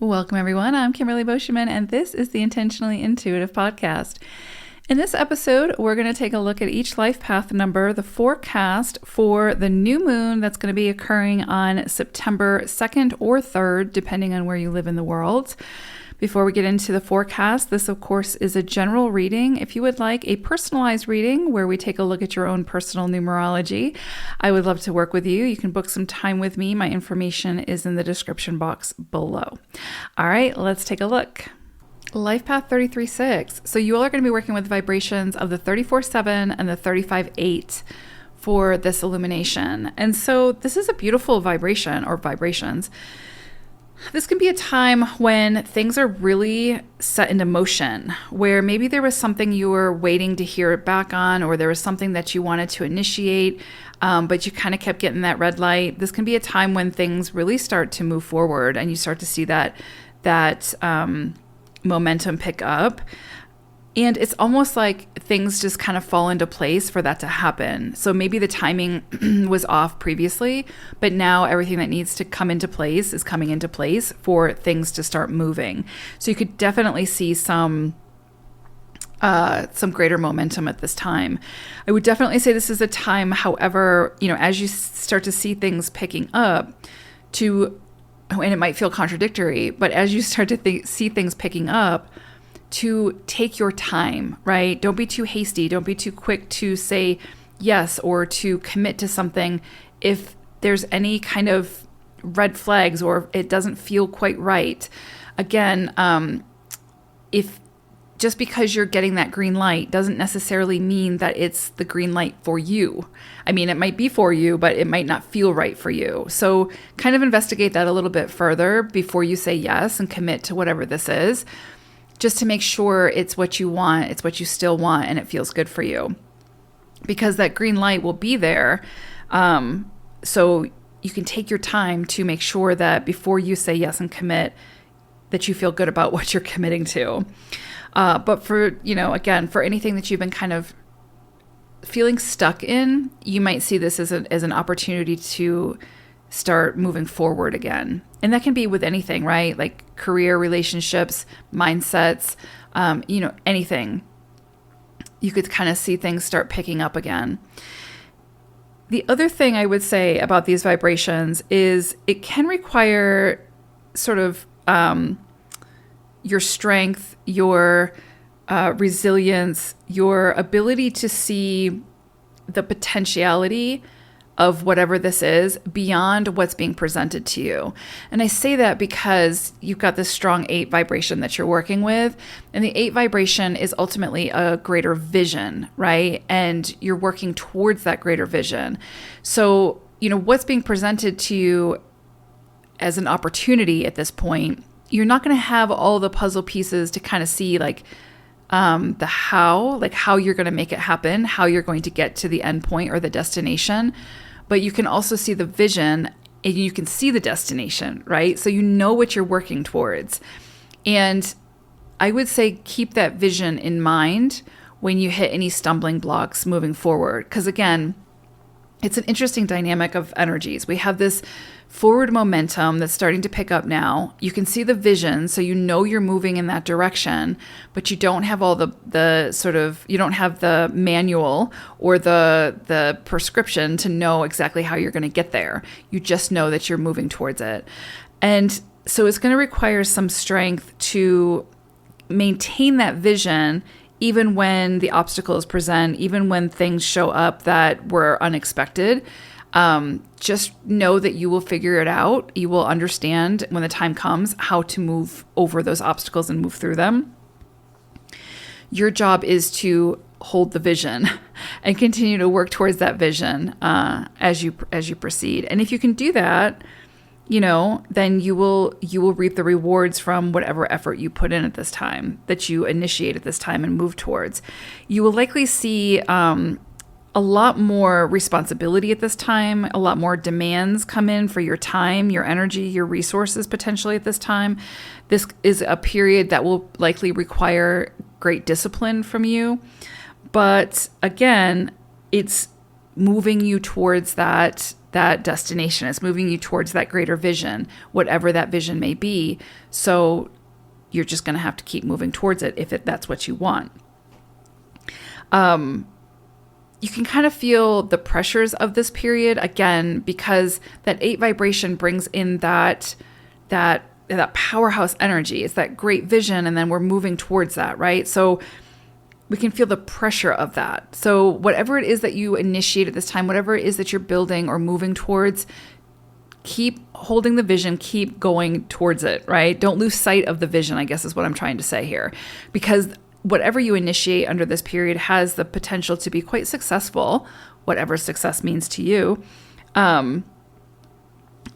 Welcome, everyone. I'm Kimberly Boschman, and this is the Intentionally Intuitive podcast. In this episode, we're going to take a look at each life path number, the forecast for the new moon that's going to be occurring on September 2nd or 3rd, depending on where you live in the world. Before we get into the forecast, this, of course, is a general reading. If you would like a personalized reading where we take a look at your own personal numerology, I would love to work with you. You can book some time with me. My information is in the description box below. All right, let's take a look. Life Path 33-6. So you all are going to be working with vibrations of the 34-7 and the 35-8 for this illumination. And so this is a beautiful vibration or vibrations. This can be a time when things are really set into motion, where maybe there was something you were waiting to hear back on, or there was something that you wanted to initiate, but you kind of kept getting that red light. This can be a time when things really start to move forward and you start to see that momentum pick up. And it's almost like things just kind of fall into place for that to happen. So maybe the timing was off previously, but now everything that needs to come into place is coming into place for things to start moving. So you could definitely see some greater momentum at this time. I would definitely say this is a time, however, as you start to see things picking up and it might feel contradictory, but as you start to see things picking up, to take your time, right? Don't be too hasty. Don't be too quick to say yes or to commit to something if there's any kind of red flags or it doesn't feel quite right. Again, if just because you're getting that green light doesn't necessarily mean that it's the green light for you. I mean, it might be for you, but it might not feel right for you. So kind of investigate that a little bit further before you say yes and commit to whatever this is, just to make sure it's what you want, it's what you still want, and it feels good for you. Because that green light will be there. So you can take your time to make sure that before you say yes and commit, that you feel good about what you're committing to. But for, again, for anything that you've been kind of feeling stuck in, you might see this as an opportunity to start moving forward again. And that can be with anything, right? Like career, relationships, mindsets, anything. You could kind of see things start picking up again. The other thing I would say about these vibrations is it can require sort of your strength, your resilience, your ability to see the potentiality of whatever this is beyond what's being presented to you. And I say that because you've got this strong 8 vibration that you're working with, and the 8 vibration is ultimately a greater vision, right? And you're working towards that greater vision. So, what's being presented to you as an opportunity at this point, you're not going to have all the puzzle pieces to kind of see how you're going to make it happen, how you're going to get to the end point or the destination. But you can also see the vision and you can see the destination, right? So you know what you're working towards. And I would say keep that vision in mind when you hit any stumbling blocks moving forward. Because again, it's an interesting dynamic of energies. We have this forward momentum that's starting to pick up now. You can see the vision, so you know you're moving in that direction, but you don't have all you don't have the manual or the prescription to know exactly how you're going to get there. You just know that you're moving towards it. And so it's going to require some strength to maintain that vision even when the obstacles present, even when things show up that were unexpected. Just know that you will figure it out. You will understand when the time comes how to move over those obstacles and move through them. Your job is to hold the vision and continue to work towards that vision as you proceed. And if you can do that, then you will reap the rewards from whatever effort you put in at this time, that you initiate at this time and move towards. You will likely see a lot more responsibility at this time, a lot more demands come in for your time, your energy, your resources potentially at this time. This is a period that will likely require great discipline from you. But again, it's moving you towards that that destination. It's moving you towards that greater vision, whatever that vision may be. So you're just going to have to keep moving towards it if that's what you want. You can kind of feel the pressures of this period again, because that 8 vibration brings in that powerhouse energy. It's that great vision. And then we're moving towards that, right? So we can feel the pressure of that. So whatever it is that you initiate at this time, whatever it is that you're building or moving towards, keep holding the vision, keep going towards it, right? Don't lose sight of the vision, I guess is what I'm trying to say here. Because whatever you initiate under this period has the potential to be quite successful, whatever success means to you.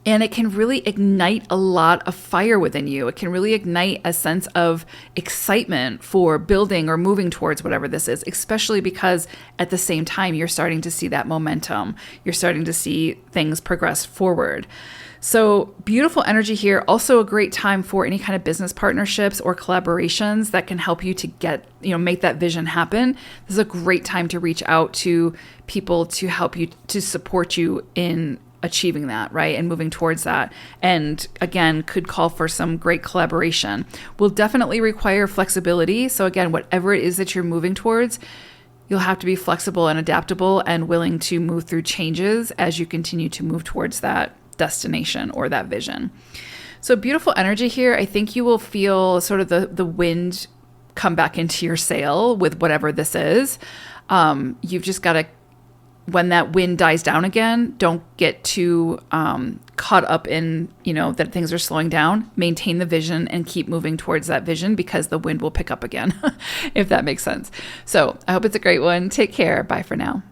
And it can really ignite a lot of fire within you. It can really ignite a sense of excitement for building or moving towards whatever this is, especially because at the same time, you're starting to see that momentum. You're starting to see things progress forward. So beautiful energy here. Also a great time for any kind of business partnerships or collaborations that can help you to get, make that vision happen. This is a great time to reach out to people to help you, to support you in achieving that, right? And moving towards that. And again, could call for some great collaboration. Will definitely require flexibility. So again, whatever it is that you're moving towards, you'll have to be flexible and adaptable and willing to move through changes as you continue to move towards that destination or that vision. So beautiful energy here. I think you will feel sort of the wind come back into your sail with whatever this is. You've just got to, when that wind dies down again, don't get too caught up in, that things are slowing down. Maintain the vision and keep moving towards that vision, because the wind will pick up again, if that makes sense. So I hope it's a great one. Take care. Bye for now.